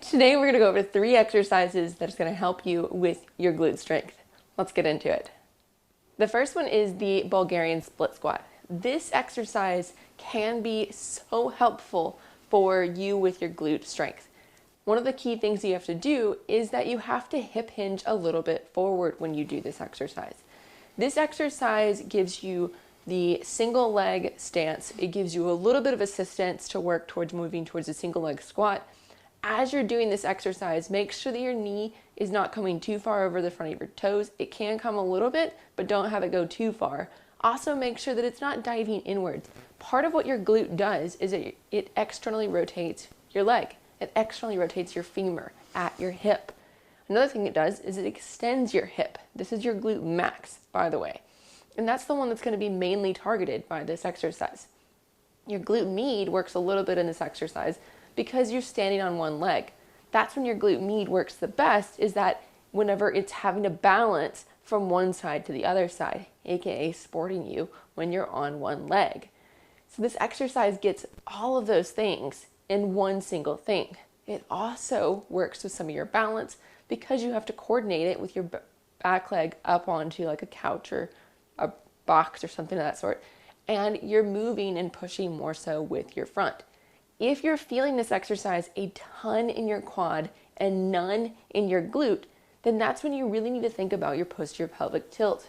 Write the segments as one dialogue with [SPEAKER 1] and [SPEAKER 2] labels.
[SPEAKER 1] Today we're going to go over 3 exercises that's going to help you with your glute strength. Let's get into it. The first one is the Bulgarian split squat. This exercise can be so helpful for you with your glute strength. One of the key things you have to do is that you have to hip hinge a little bit forward when you do this exercise. This exercise gives you the single leg stance. It gives you a little bit of assistance to work towards moving towards a single leg squat. As you're doing this exercise, make sure that your knee is not coming too far over the front of your toes. It can come a little bit, but don't have it go too far. Also, make sure that it's not diving inwards. Part of what your glute does is it externally rotates your leg. It externally rotates your femur at your hip. Another thing it does is it extends your hip. This is your glute max, by the way. And that's the one that's going to be mainly targeted by this exercise. Your glute med works a little bit in this exercise because you're standing on one leg. That's when your glute med works the best, is that whenever it's having to balance from one side to the other side, aka sporting you when you're on one leg. So this exercise gets all of those things in one single thing. It also works with some of your balance because you have to coordinate it with your back leg up onto like a couch or a box or something of that sort. And you're moving and pushing more so with your front. If you're feeling this exercise a ton in your quad and none in your glute, then that's when you really need to think about your posterior pelvic tilt,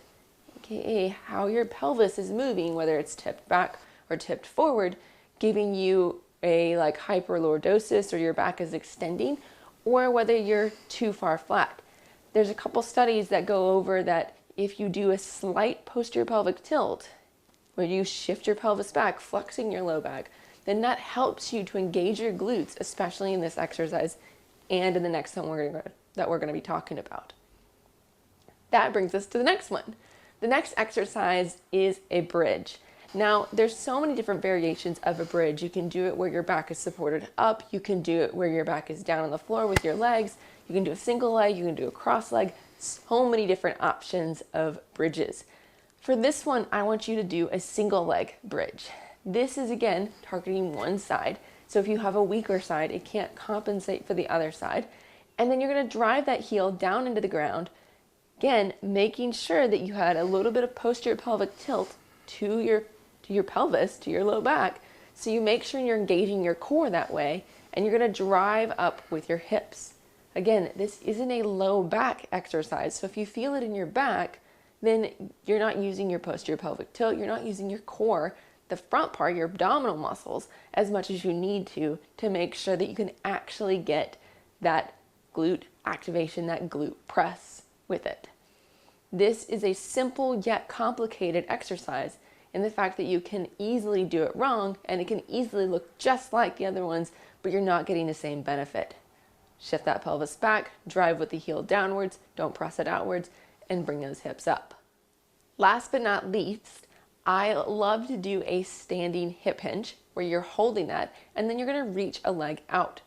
[SPEAKER 1] aka how your pelvis is moving, whether it's tipped back or tipped forward, giving you a like hyperlordosis or your back is extending, or whether you're too far flat. There's a couple studies that go over that if you do a slight posterior pelvic tilt, where you shift your pelvis back, flexing your low back, then that helps you to engage your glutes, especially in this exercise and in the next one that we're going to be talking about. That brings us to the next one. The next exercise is a bridge. Now, there's so many different variations of a bridge. You can do it where your back is supported up. You can do it where your back is down on the floor with your legs. You can do a single leg. You can do a cross leg. So many different options of bridges. For this one, I want you to do a single leg bridge. This is, again, targeting one side. So if you have a weaker side, it can't compensate for the other side. And then you're going to drive that heel down into the ground. Again, making sure that you had a little bit of posterior pelvic tilt to your pelvis, to your low back. So you make sure you're engaging your core that way. And you're going to drive up with your hips. Again, this isn't a low back exercise. So if you feel it in your back, then you're not using your posterior pelvic tilt. You're not using your core, the front part, your abdominal muscles, as much as you need to make sure that you can actually get that glute activation, that glute press with it. This is a simple yet complicated exercise in the fact that you can easily do it wrong and it can easily look just like the other ones, but you're not getting the same benefit. Shift that pelvis back, drive with the heel downwards, don't press it outwards, and bring those hips up. Last but not least, I love to do a standing hip hinge where you're holding that and then you're going to reach a leg out.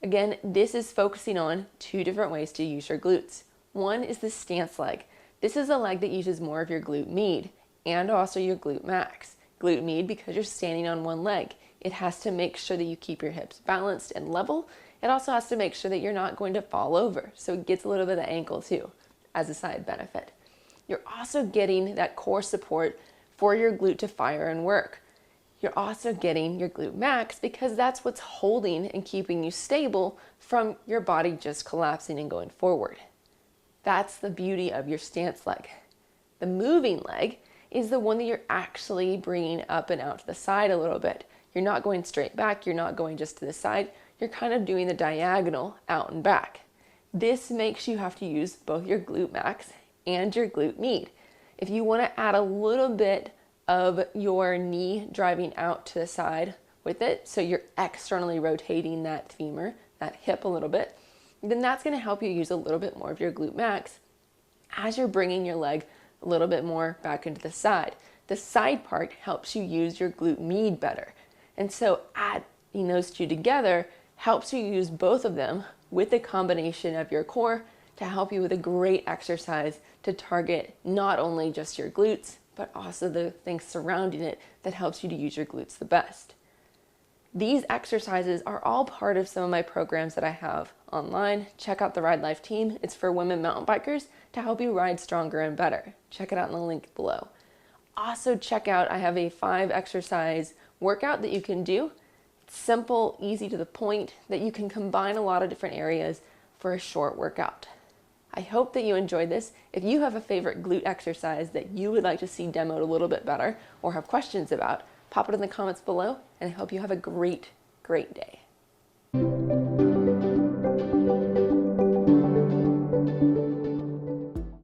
[SPEAKER 1] Again, this is focusing on 2 different ways to use your glutes. One is the stance leg. This is a leg that uses more of your glute med and also your glute max. Glute med because you're standing on one leg. It has to make sure that you keep your hips balanced and level. It also has to make sure that you're not going to fall over. So it gets a little bit of ankle too as a side benefit. You're also getting that core support for your glute to fire and work. You're also getting your glute max because that's what's holding and keeping you stable from your body just collapsing and going forward. That's the beauty of your stance leg. The moving leg is the one that you're actually bringing up and out to the side a little bit. You're not going straight back. You're not going just to the side. You're kind of doing the diagonal out and back. This makes you have to use both your glute max and your glute med. If you want to add a little bit of your knee driving out to the side with it, so you're externally rotating that femur, that hip a little bit, then that's going to help you use a little bit more of your glute max as you're bringing your leg a little bit more back into the side. The side part helps you use your glute med better. And so adding those 2 together helps you use both of them with the combination of your core to help you with a great exercise to target not only just your glutes, but also the things surrounding it that helps you to use your glutes the best. These exercises are all part of some of my programs that I have online. Check out the Ride Life team. It's for women mountain bikers to help you ride stronger and better. Check it out in the link below. Also check out, I have a 5 exercise workout that you can do. It's simple, easy to the point, that you can combine a lot of different areas for a short workout. I hope that you enjoyed this. If you have a favorite glute exercise that you would like to see demoed a little bit better or have questions about, pop it in the comments below, and I hope you have a great, great day.